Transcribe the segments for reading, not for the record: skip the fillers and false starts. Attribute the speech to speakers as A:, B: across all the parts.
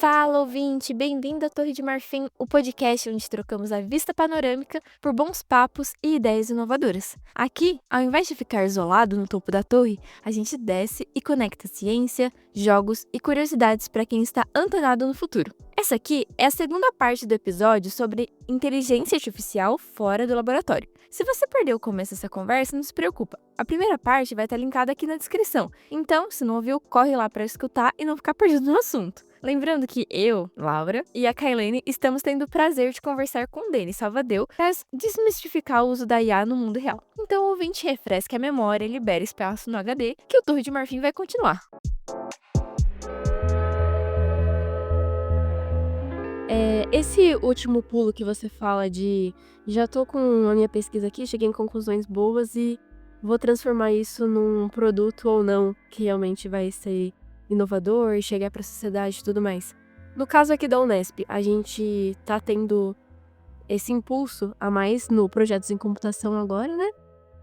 A: Fala, ouvinte! Bem-vindo à Torre de Marfim, o podcast onde trocamos a vista panorâmica por bons papos e ideias inovadoras. Aqui, ao invés de ficar isolado no topo da torre, a gente desce e conecta ciência, jogos e curiosidades para quem está antenado no futuro. Essa aqui é a segunda parte do episódio sobre inteligência artificial fora do laboratório. Se você perdeu o começo dessa conversa, não se preocupa. A primeira parte vai estar linkada aqui na descrição. Então, se não ouviu, corre lá para escutar e não ficar perdido no assunto. Lembrando que eu, Laura, e a Kailane estamos tendo o prazer de conversar com o Denis Salvadeu para desmistificar o uso da IA no mundo real. Então, o ouvinte refresque a memória e libere espaço no HD, que o Torre de Marfim vai continuar. Esse último pulo que você fala de já tô com a minha pesquisa aqui, cheguei em conclusões boas e vou transformar isso num produto ou não que realmente vai ser inovador e chegar para a sociedade e tudo mais. No caso aqui da Unesp, a gente tá tendo esse impulso a mais no projetos em computação agora, né?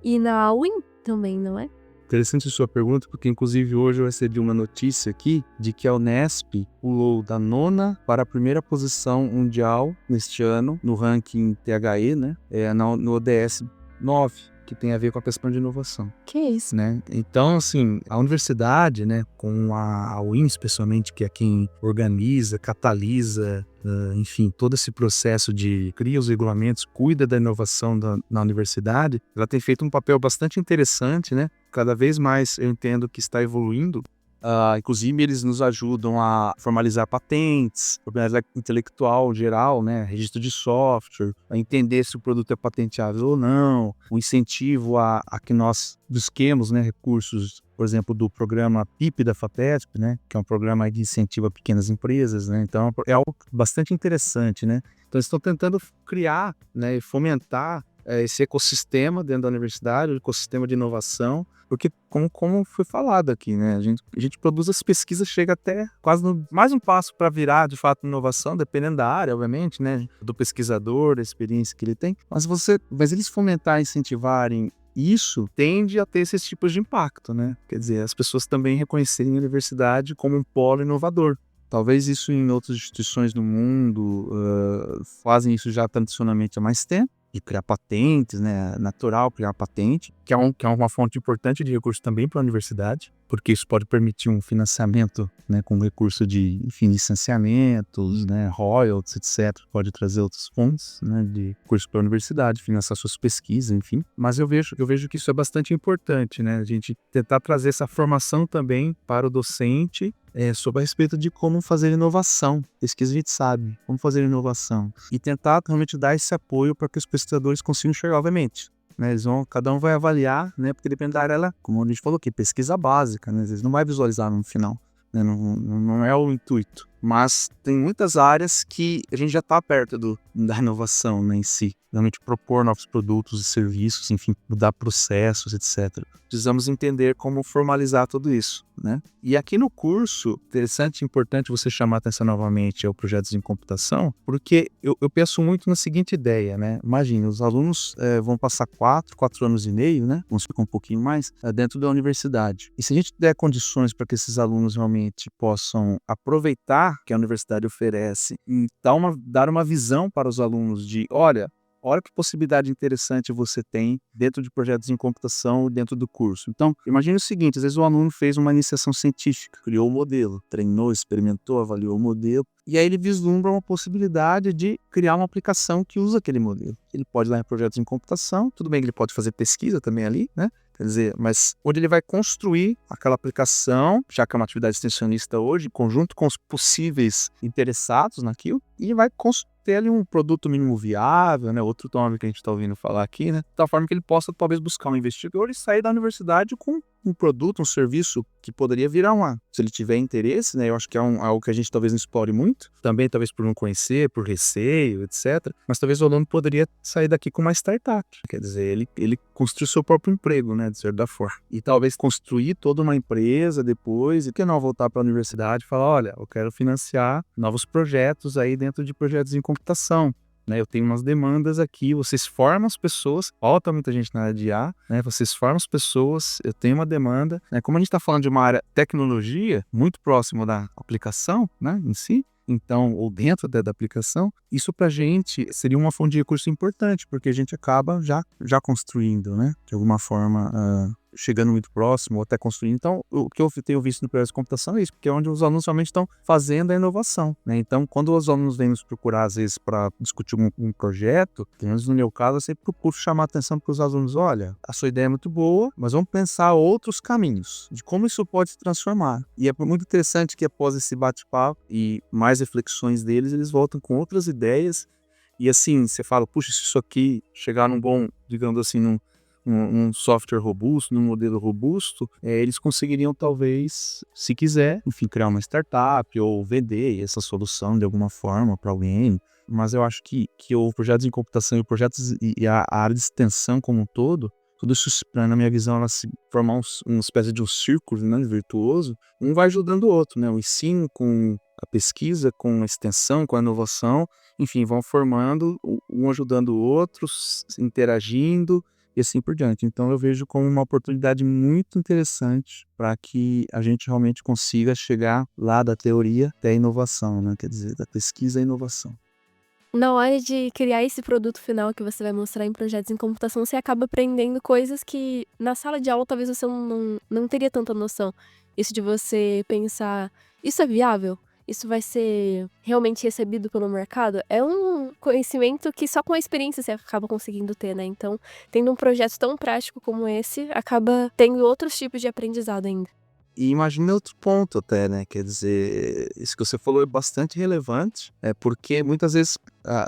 A: E na UIM também, não é?
B: Interessante a sua pergunta, porque inclusive hoje eu recebi uma notícia aqui de que a Unesp pulou da 9ª para a primeira posição mundial neste ano, no ranking THE, né? No ODS 9, que tem a ver com a questão de inovação.
A: Que isso?
B: Né? Então, assim, a universidade, né, com a UIM, especialmente, que é quem organiza, catalisa, enfim, todo esse processo de cria os regulamentos, cuida da inovação na universidade, ela tem feito um papel bastante interessante, né? Cada vez mais eu entendo que está evoluindo. Inclusive, eles nos ajudam a formalizar patentes, propriedade intelectual geral, né, registro de software, a entender se o produto é patenteável ou não, o incentivo a que nós busquemos, né, recursos, por exemplo, do programa PIP da FAPESP, né, que é um programa de incentivo a pequenas empresas, né, então é algo bastante interessante, né. Então, eles estão tentando criar, né, e fomentar esse ecossistema dentro da universidade, o ecossistema de inovação, porque como foi falado aqui, né, a gente produz as pesquisas, chega até quase mais um passo para virar, de fato, inovação, dependendo da área, obviamente, né, do pesquisador, da experiência que ele tem, mas eles fomentarem, incentivarem isso, tende a ter esses tipos de impacto, né, quer dizer, as pessoas também reconhecerem a universidade como um polo inovador. Talvez isso em outras instituições do mundo fazem isso já tradicionalmente há mais tempo, de criar patentes, né? Natural criar patente, que é uma fonte importante de recurso também para a universidade, porque isso pode permitir um financiamento, né, com recurso de, enfim, licenciamentos, né, royalties, etc. Pode trazer outros fundos, né, de recurso para a universidade, financiar suas pesquisas, enfim. Mas eu vejo que isso é bastante importante, né? A gente tentar trazer essa formação também para o docente, sobre a respeito de como fazer inovação. Pesquisa a gente sabe, como fazer inovação. E tentar realmente dar esse apoio para que os pesquisadores consigam chegar, obviamente. Né, cada um vai avaliar, né, porque depende da área, como a gente falou aqui, pesquisa básica, né, às vezes não vai visualizar no final, né, não é o intuito. Mas tem muitas áreas que a gente já está perto da inovação, né, em si. Realmente propor novos produtos e serviços, enfim, mudar processos, etc. Precisamos entender como formalizar tudo isso, né? E aqui no curso, interessante e importante você chamar a atenção novamente ao projetos em computação, porque eu penso muito na seguinte ideia, né? Imagina, os alunos vão passar 4 anos e meio, né? Vamos ficar um pouquinho mais, dentro da universidade. E se a gente der condições para que esses alunos realmente possam aproveitar que a universidade oferece e dar uma visão para os alunos de, olha que possibilidade interessante você tem dentro de projetos em computação dentro do curso. Então, imagine o seguinte, às vezes o aluno fez uma iniciação científica, criou o modelo, treinou, experimentou, avaliou o modelo, e aí ele vislumbra uma possibilidade de criar uma aplicação que usa aquele modelo. Ele pode ir lá em projetos em computação, tudo bem que ele pode fazer pesquisa também ali, né? Quer dizer, mas onde ele vai construir aquela aplicação, já que é uma atividade extensionista hoje, em conjunto com os possíveis interessados naquilo, e vai ter ali um produto mínimo viável, né? Outro nome que a gente está ouvindo falar aqui, né? De tal forma que ele possa talvez buscar um investidor e sair da universidade com um produto, um serviço que poderia virar se ele tiver interesse, né? Eu acho que é algo que a gente talvez não explore muito, também talvez por não conhecer, por receio, etc. Mas talvez o aluno poderia sair daqui com uma startup, quer dizer, ele construir seu próprio emprego, né? De certa forma. E talvez construir toda uma empresa depois, e que não voltar para a universidade e falar, olha, eu quero financiar novos projetos aí dentro de projetos em computação. Né, eu tenho umas demandas aqui, vocês formam as pessoas, falta muita gente na área de IA, né, vocês formam as pessoas, eu tenho uma demanda, né, como a gente está falando de uma área tecnologia, muito próximo da aplicação, né, em si, então, ou dentro da aplicação, isso para a gente seria uma fonte de recurso importante, porque a gente acaba já construindo, né? De alguma forma, chegando muito próximo, ou até construindo. Então, o que eu tenho visto no projeto de computação é isso, porque é onde os alunos realmente estão fazendo a inovação, né? Então, quando os alunos vêm nos procurar, às vezes, para discutir um projeto, pelo menos no meu caso, eu sempre procuro chamar a atenção para os alunos: olha, a sua ideia é muito boa, mas vamos pensar outros caminhos de como isso pode se transformar. E é muito interessante que após esse bate-papo e mais reflexões deles, eles voltam com outras ideias. E assim, você fala, puxa, se isso aqui chegar num bom, digamos assim, num software robusto, num modelo robusto, eles conseguiriam talvez, se quiser, enfim, criar uma startup ou vender essa solução de alguma forma para alguém. Mas eu acho que o projetos em computação e a área de extensão como um todo, tudo isso, na minha visão, ela se formar uma espécie de um círculo, né, virtuoso, um vai ajudando o outro, né? O ensino com a pesquisa, com a extensão, com a inovação, enfim, vão formando, um ajudando o outro, interagindo, e assim por diante. Então eu vejo como uma oportunidade muito interessante para que a gente realmente consiga chegar lá da teoria até a inovação, né? Quer dizer, da pesquisa à inovação.
A: Na hora de criar esse produto final que você vai mostrar em projetos em computação, você acaba aprendendo coisas que na sala de aula talvez você não teria tanta noção. Isso de você pensar, isso é viável? Isso vai ser realmente recebido pelo mercado? É um conhecimento que só com a experiência você acaba conseguindo ter, né? Então, tendo um projeto tão prático como esse, acaba tendo outros tipos de aprendizado ainda.
B: E imagina outro ponto até, né? Quer dizer, isso que você falou é bastante relevante, porque muitas vezes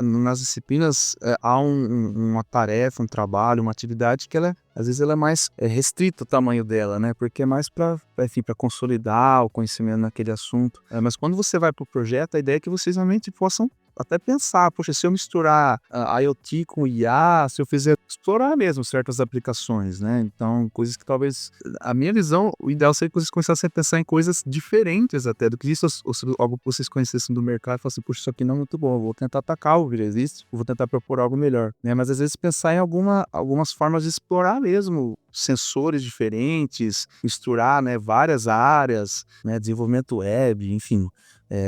B: nas disciplinas há uma tarefa, um trabalho, uma atividade que às vezes ela é mais restrita o tamanho dela, né? Porque é mais para, enfim, para consolidar o conhecimento naquele assunto. Mas quando você vai para o projeto, a ideia é que vocês realmente possam até pensar, poxa, se eu misturar a IoT com IA, se eu fizer explorar mesmo certas aplicações, né? Então, coisas que talvez, a minha visão, o ideal seria que vocês começassem a pensar em coisas diferentes até do que isso, ou algo que vocês conhecessem do mercado e falassem, poxa, isso aqui não é muito bom, eu vou tentar atacar o que já existe, eu vou tentar propor algo melhor, né? Mas às vezes pensar em algumas formas de explorar mesmo sensores diferentes, misturar, né, várias áreas, né, desenvolvimento web, enfim.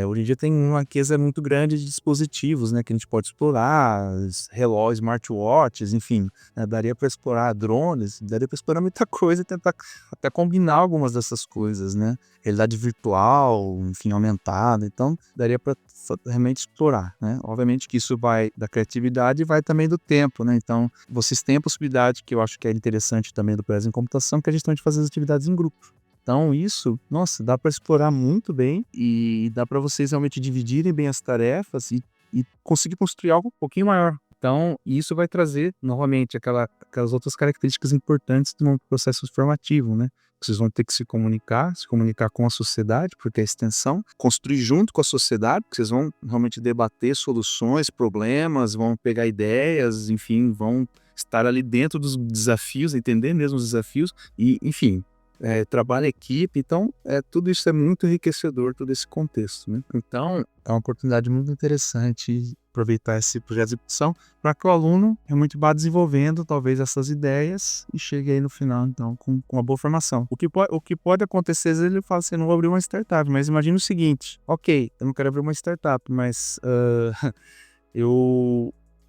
B: Hoje em dia tem uma riqueza muito grande de dispositivos, né, que a gente pode explorar, relógios, smartwatches, enfim, né, daria para explorar drones, daria para explorar muita coisa e tentar até combinar algumas dessas coisas, né, realidade virtual, enfim, aumentada, então daria para realmente explorar, né, obviamente que isso vai da criatividade e vai também do tempo, né, então vocês têm a possibilidade, que eu acho que é interessante também do Projetos em Computação, que é justamente fazer as atividades em grupo. Então isso, nossa, dá para explorar muito bem e dá para vocês realmente dividirem bem as tarefas e conseguir construir algo um pouquinho maior. Então, isso vai trazer, novamente, aquelas outras características importantes de um processo formativo, né? Vocês vão ter que se comunicar com a sociedade, porque é a extensão, construir junto com a sociedade, porque vocês vão realmente debater soluções, problemas, vão pegar ideias, enfim, vão estar ali dentro dos desafios, entender mesmo os desafios e, enfim, trabalho em equipe, então tudo isso é muito enriquecedor, todo esse contexto, né? Então, é uma oportunidade muito interessante aproveitar esse projeto de execução para que o aluno realmente vá desenvolvendo talvez essas ideias e chegue aí no final, então, com uma boa formação. O que pode acontecer, às vezes ele fala assim, eu não vou abrir uma startup, mas imagina o seguinte, ok, eu não quero abrir uma startup, mas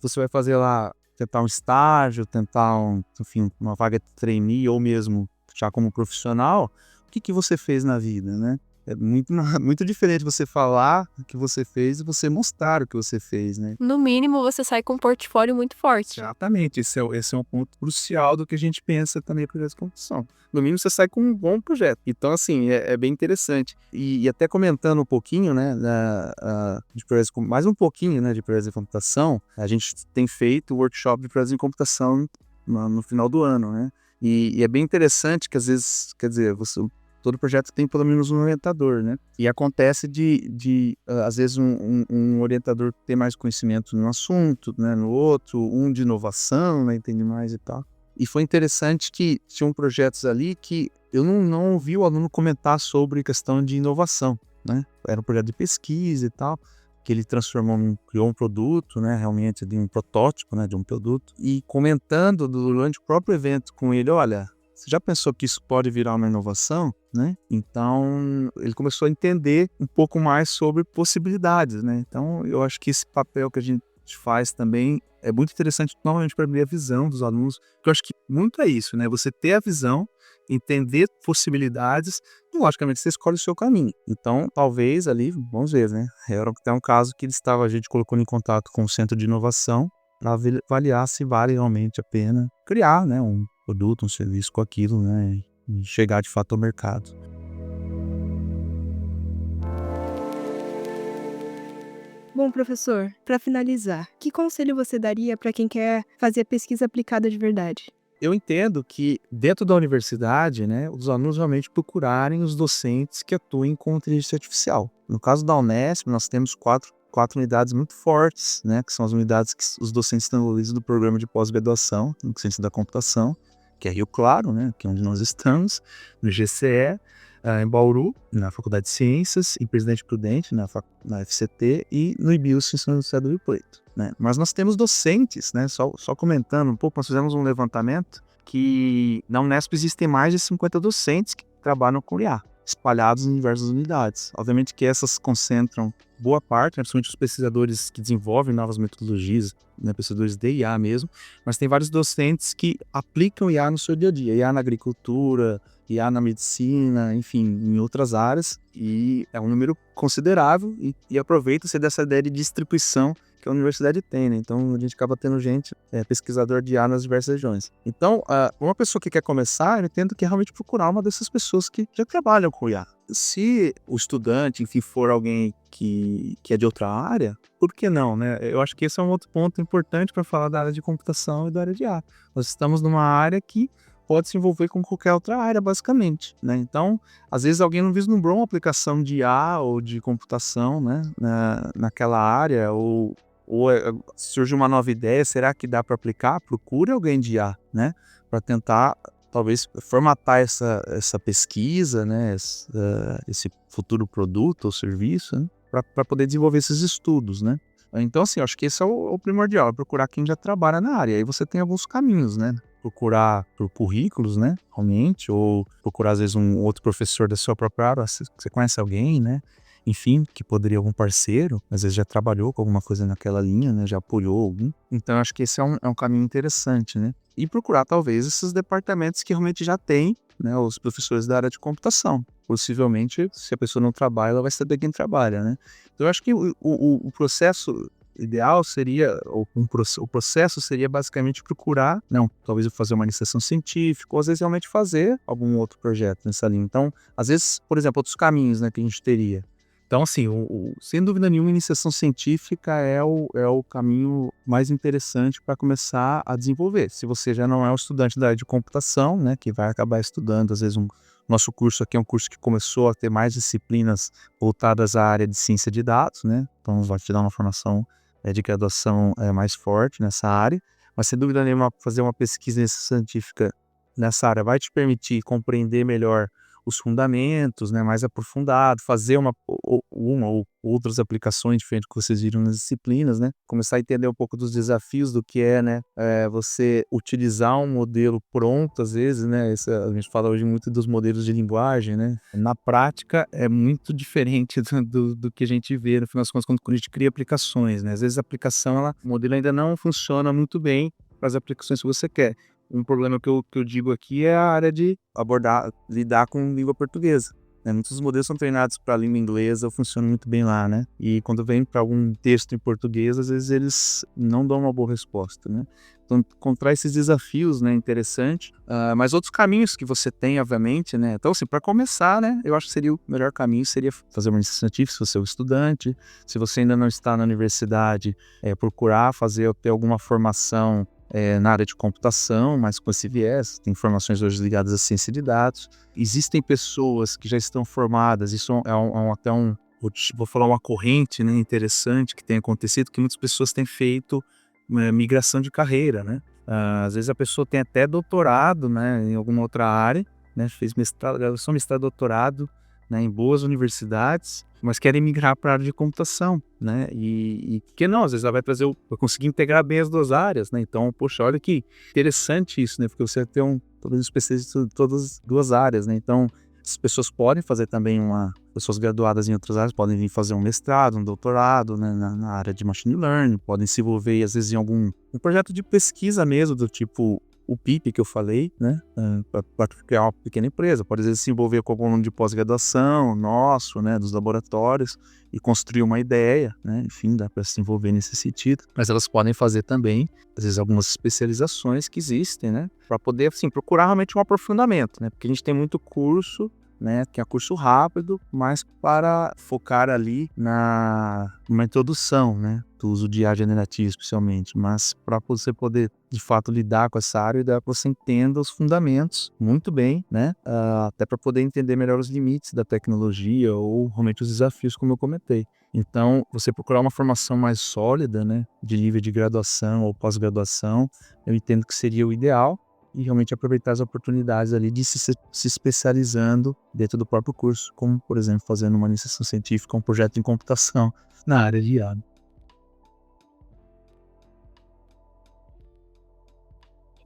B: você vai fazer lá, tentar um estágio, tentar enfim, uma vaga de trainee ou mesmo já como profissional, o que você fez na vida, né? É muito, muito diferente você falar o que você fez e você mostrar o que você fez, né?
A: No mínimo, você sai com um portfólio muito forte.
B: Exatamente, esse é um ponto crucial do que a gente pensa também em projetos de construção. No mínimo, você sai com um bom projeto. Então, assim, é bem interessante. E até comentando um pouquinho, né, de projetos, mais um pouquinho, né, de projetos de computação, a gente tem feito o workshop de projetos de computação no final do ano, né? E é bem interessante que às vezes, quer dizer, todo projeto tem pelo menos um orientador, né? E acontece às vezes, um orientador ter mais conhecimento no assunto, né? No outro, um de inovação, né? Entende mais e tal. E foi interessante que tinham projetos ali que eu não ouvi o aluno comentar sobre questão de inovação, né? Era um projeto de pesquisa e tal, que ele criou um produto, né, realmente de um protótipo, né, de um produto, e comentando durante o próprio evento com ele, olha, você já pensou que isso pode virar uma inovação, né? Então, ele começou a entender um pouco mais sobre possibilidades, né? Então, eu acho que esse papel que a gente faz também é muito interessante, novamente, para abrir a visão dos alunos, porque eu acho que muito é isso, né? Você ter a visão, entender possibilidades, e logicamente você escolhe o seu caminho. Então, talvez ali, vamos ver, né? Era até um caso que a gente colocou em contato com o Centro de Inovação para avaliar se vale realmente a pena criar, né, um produto, um serviço com aquilo, né, e chegar de fato ao mercado.
C: Bom, professor, para finalizar, que conselho você daria para quem quer fazer pesquisa aplicada de verdade?
B: Eu entendo que dentro da universidade, né, os alunos realmente procurarem os docentes que atuem com inteligência artificial. No caso da Unesp, nós temos quatro unidades muito fortes, né, que são as unidades que os docentes estão envolvidos no programa de pós-graduação, no ciência da computação, que é Rio Claro, né, que é onde nós estamos, no GCE, em Bauru, na Faculdade de Ciências, em Presidente Prudente, na FCT, e no IBIUS, em São José do Rio Preto, né. Mas nós temos docentes, né, só comentando um pouco, nós fizemos um levantamento que na Unesp existem mais de 50 docentes que trabalham com IA, espalhados em diversas unidades. Obviamente que essas concentram boa parte, né, principalmente os pesquisadores que desenvolvem novas metodologias, né, pesquisadores de IA mesmo, mas tem vários docentes que aplicam IA no seu dia a dia, IA na agricultura, IA na medicina, enfim, em outras áreas, e é um número considerável e aproveita-se dessa ideia de distribuição que a universidade tem, né? Então a gente acaba tendo gente, pesquisador de IA nas diversas regiões. Então, uma pessoa que quer começar, eu entendo que é realmente procurar uma dessas pessoas que já trabalham com IA. Se o estudante, enfim, for alguém que é de outra área, por que não, né? Eu acho que esse é um outro ponto importante para falar da área de computação e da área de IA. Nós estamos numa área que pode se envolver com qualquer outra área, basicamente, né? Então, às vezes alguém não vislumbrou uma aplicação de IA ou de computação, né, naquela área, ou surge uma nova ideia, será que dá para aplicar? Procure alguém de IA, né, para tentar, talvez, formatar essa pesquisa, né, esse futuro produto ou serviço, né, para poder desenvolver esses estudos, né. Então, assim, eu acho que esse é o primordial, é procurar quem já trabalha na área. Aí você tem alguns caminhos, né? Procurar por currículos, né? Realmente, ou procurar, às vezes, um outro professor da sua própria área. Você conhece alguém, né? Enfim, que poderia algum parceiro, às vezes já trabalhou com alguma coisa naquela linha, né? Já apoiou algum. Então, eu acho que esse é um caminho interessante, né? E procurar, talvez, esses departamentos que realmente já têm, né, os professores da área de computação. Possivelmente, se a pessoa não trabalha, ela vai saber quem trabalha, né? Então, eu acho que o processo ideal seria, o processo seria basicamente procurar, não, talvez eu fazer uma iniciação científica, ou às vezes realmente fazer algum outro projeto nessa linha. Então, às vezes, por exemplo, outros caminhos, né, que a gente teria. Então, assim, sem dúvida nenhuma, iniciação científica é o caminho mais interessante para começar a desenvolver. Se você já não é um estudante da área de computação, né, que vai acabar estudando, às vezes, nosso curso aqui é um curso que começou a ter mais disciplinas voltadas à área de ciência de dados, né, então vai te dar uma formação de graduação mais forte nessa área, mas sem dúvida nenhuma, fazer uma pesquisa científica nessa área vai te permitir compreender melhor os fundamentos, né, mais aprofundado, fazer uma ou outras aplicações diferentes que vocês viram nas disciplinas, né, começar a entender um pouco dos desafios do que é, né, você utilizar um modelo pronto, às vezes, né, a gente fala hoje muito dos modelos de linguagem, né, na prática é muito diferente do que a gente vê, no final das contas, quando a gente cria aplicações, né, às vezes a aplicação, o modelo ainda não funciona muito bem para as aplicações que você quer. Um problema que eu digo aqui é a área de lidar com língua portuguesa, né? Muitos dos modelos são treinados para a língua inglesa, funcionam muito bem lá, né? E quando vem para algum texto em português, às vezes eles não dão uma boa resposta, né? Então, encontrar esses desafios, né, é interessante. Mas outros caminhos que você tem, obviamente, né? Então, assim, para começar, né, eu acho que seria o melhor caminho seria fazer uma iniciação científica, se você é um estudante. Se você ainda não está na universidade, procurar ter alguma formação na área de computação, mas com esse viés, tem informações hoje ligadas à ciência de dados. Existem pessoas que já estão formadas, isso vou falar uma corrente, né, interessante que tem acontecido, que muitas pessoas têm feito migração de carreira, né? Às vezes a pessoa tem até doutorado, né, em alguma outra área, né, fez mestrado, graduação, mestrado, doutorado né, em boas universidades, mas querem migrar para a área de computação, né? E que não, às vezes ela vai vai conseguir integrar bem as duas áreas, né? Então, poxa, olha que interessante isso, né? Porque você vai ter talvez um especialista em todas as duas áreas, né? Então, as pessoas podem fazer também pessoas graduadas em outras áreas podem vir fazer um mestrado, um doutorado, né, na área de machine learning, podem se envolver às vezes em um projeto de pesquisa mesmo, do tipo o PIP que eu falei, né, para criar uma pequena empresa, pode às vezes se envolver com algum aluno de pós-graduação nosso, né, dos laboratórios, e construir uma ideia, né, enfim, dá para se envolver nesse sentido, mas elas podem fazer também, às vezes, algumas especializações que existem, né, para poder, assim, procurar realmente um aprofundamento, né, porque a gente tem muito curso, né, que é curso rápido, mas para focar ali numa introdução, né, do uso de IA generativa especialmente, mas para você poder de fato lidar com essa área e dar para você entenda os fundamentos muito bem, né, até para poder entender melhor os limites da tecnologia ou realmente os desafios como eu comentei. Então, você procurar uma formação mais sólida, né, de nível de graduação ou pós-graduação, eu entendo que seria o ideal, e realmente aproveitar as oportunidades ali de se especializando dentro do próprio curso, como, por exemplo, fazendo uma iniciação científica, um projeto em computação na área de IA.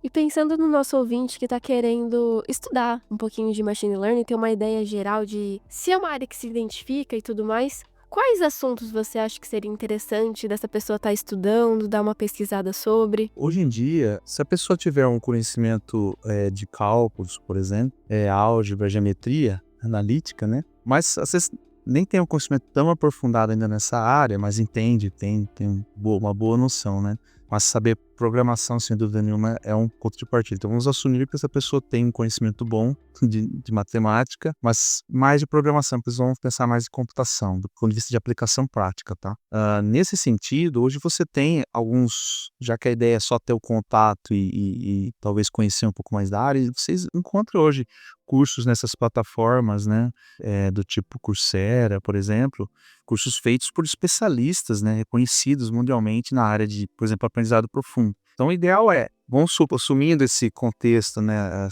A: E pensando no nosso ouvinte que está querendo estudar um pouquinho de machine learning, ter uma ideia geral de se é uma área que se identifica e tudo mais, quais assuntos você acha que seria interessante dessa pessoa estar estudando, dar uma pesquisada sobre?
B: Hoje em dia, se a pessoa tiver um conhecimento de cálculos, por exemplo, álgebra, geometria, analítica, né? Mas às vezes nem tem um conhecimento tão aprofundado ainda nessa área, mas entende, tem uma boa noção, né? Mas saber programação, sem dúvida nenhuma, é um ponto de partida. Então vamos assumir que essa pessoa tem um conhecimento bom de matemática, mas mais de programação, porque eles vão pensar mais em computação, do ponto de vista de aplicação prática, tá? Nesse sentido, hoje você tem alguns, já que a ideia é só ter o contato e talvez conhecer um pouco mais da área, vocês encontram hoje cursos nessas plataformas, né, do tipo Coursera, por exemplo, cursos feitos por especialistas, né, reconhecidos mundialmente na área de, por exemplo, aprendizado profundo. Então, o ideal vamos supor, assumindo esse contexto, né,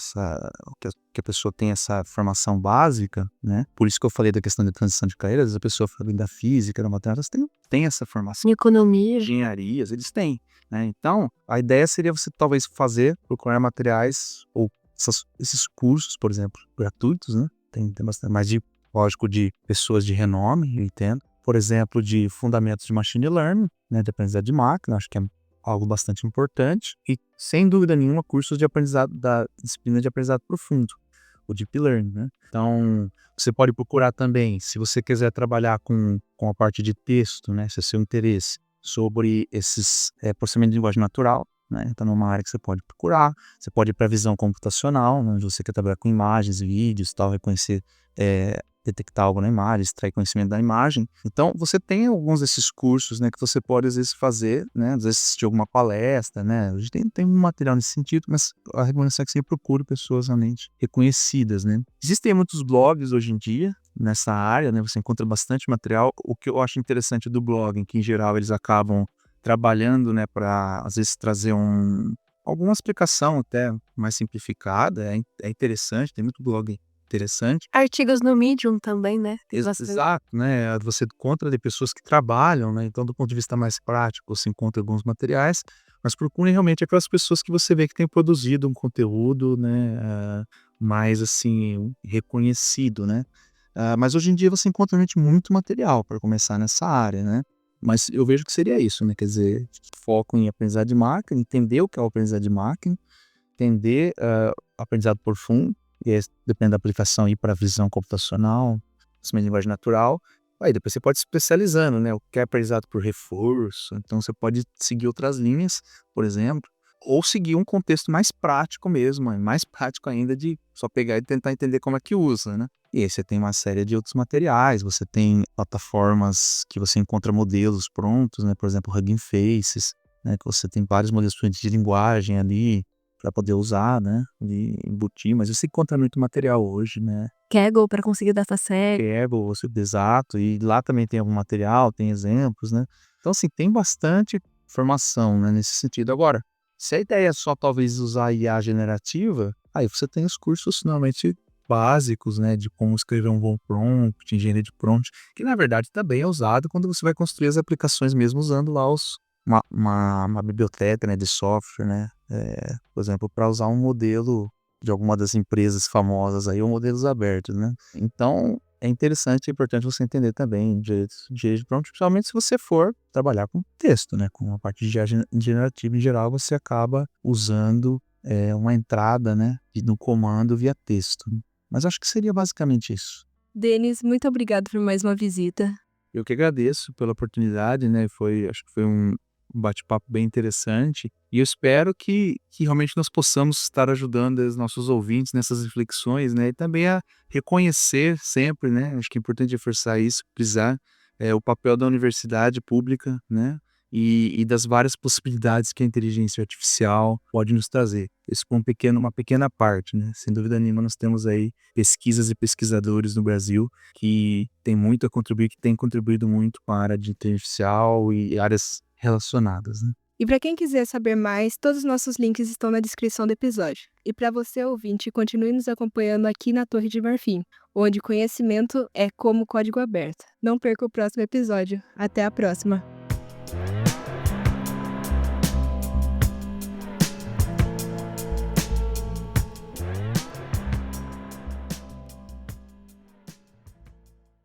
B: que a pessoa tem essa formação básica, né, por isso que eu falei da questão da transição de carreira, às vezes a pessoa fala da física, da matemática, tem essa formação.
A: Economia.
B: Engenharias, eles têm, né, então, a ideia seria você talvez procurar materiais ou esses cursos, por exemplo, gratuitos, né, tem bastante, mais lógico, de pessoas de renome, eu entendo, por exemplo, de fundamentos de machine learning, né, de aprendizado de máquina, acho que é algo bastante importante, e sem dúvida nenhuma cursos de aprendizado da disciplina de aprendizado profundo, o Deep Learning, né? Então, você pode procurar também, se você quiser trabalhar com a parte de texto, né, se é seu interesse, sobre esses processamento de linguagem natural, né? Então, é uma área que você pode procurar, você pode ir para a visão computacional, né, onde você quer trabalhar com imagens, vídeos, tal, reconhecer, detectar algo na imagem, extrair conhecimento da imagem. Então, você tem alguns desses cursos, né, que você pode, às vezes, fazer, né, às vezes assistir alguma palestra, né, hoje tem um material nesse sentido, mas a recomendação é que você procure pessoas realmente reconhecidas, né. Existem muitos blogs hoje em dia nessa área, né, você encontra bastante material. O que eu acho interessante do blog, que em geral eles acabam trabalhando, né, para, às vezes, trazer alguma explicação até mais simplificada, é interessante, tem muito blog interessante.
A: Artigos no Medium também, né?
B: Exato, né, você encontra de pessoas que trabalham, né, então do ponto de vista mais prático, você encontra alguns materiais, mas procure realmente aquelas pessoas que você vê que têm produzido um conteúdo, né, mais assim, reconhecido, né. Mas hoje em dia você encontra realmente muito material para começar nessa área, né, mas eu vejo que seria isso, né, quer dizer, foco em aprendizado de máquina, entender o que é o aprendizado de máquina, entender aprendizado profundo, e aí, depende da aplicação, ir para a visão computacional, de linguagem natural. Aí depois você pode se especializando, né? O que é aprendizado por reforço. Então você pode seguir outras linhas, por exemplo, ou seguir um contexto mais prático mesmo, mais prático ainda de só pegar e tentar entender como é que usa, né? E aí você tem uma série de outros materiais, você tem plataformas que você encontra modelos prontos, né? Por exemplo, Hugging Faces, né? Que você tem vários modelos de linguagem ali, para poder usar, né, e embutir, mas você encontra muito material hoje, né.
A: Kaggle para conseguir dataset.
B: Kaggle, exato, e lá também tem algum material, tem exemplos, né. Então, assim, tem bastante informação, né, nesse sentido. Agora, se a ideia é só talvez usar IA generativa, aí você tem os cursos normalmente básicos, né, de como escrever um bom prompt, engenharia de prompt, que na verdade também é usado quando você vai construir as aplicações mesmo usando lá uma biblioteca, né, de software, né, por exemplo, para usar um modelo de alguma das empresas famosas aí, ou modelos abertos, né. Então, é interessante e importante você entender também engenharia de prompt, principalmente se você for trabalhar com texto, né, com a parte de generativa em geral, você acaba usando, uma entrada, né, no comando via texto. Mas acho que seria basicamente isso.
C: Denis, muito obrigado por mais uma visita.
B: Eu que agradeço pela oportunidade, né, acho que foi um bate-papo bem interessante, e eu espero que realmente nós possamos estar ajudando os nossos ouvintes nessas reflexões, né, e também a reconhecer sempre, né, acho que é importante reforçar isso, frisar, o papel da universidade pública, né, e das várias possibilidades que a inteligência artificial pode nos trazer. Isso foi uma pequena parte, né, sem dúvida nenhuma nós temos aí pesquisas e pesquisadores no Brasil que têm muito a contribuir, que têm contribuído muito com a área de inteligência artificial e áreas relacionadas, né.
C: E para quem quiser saber mais, todos os nossos links estão na descrição do episódio. E para você, ouvinte, continue nos acompanhando aqui na Torre de Marfim, onde conhecimento é como código aberto. Não perca o próximo episódio. Até a próxima!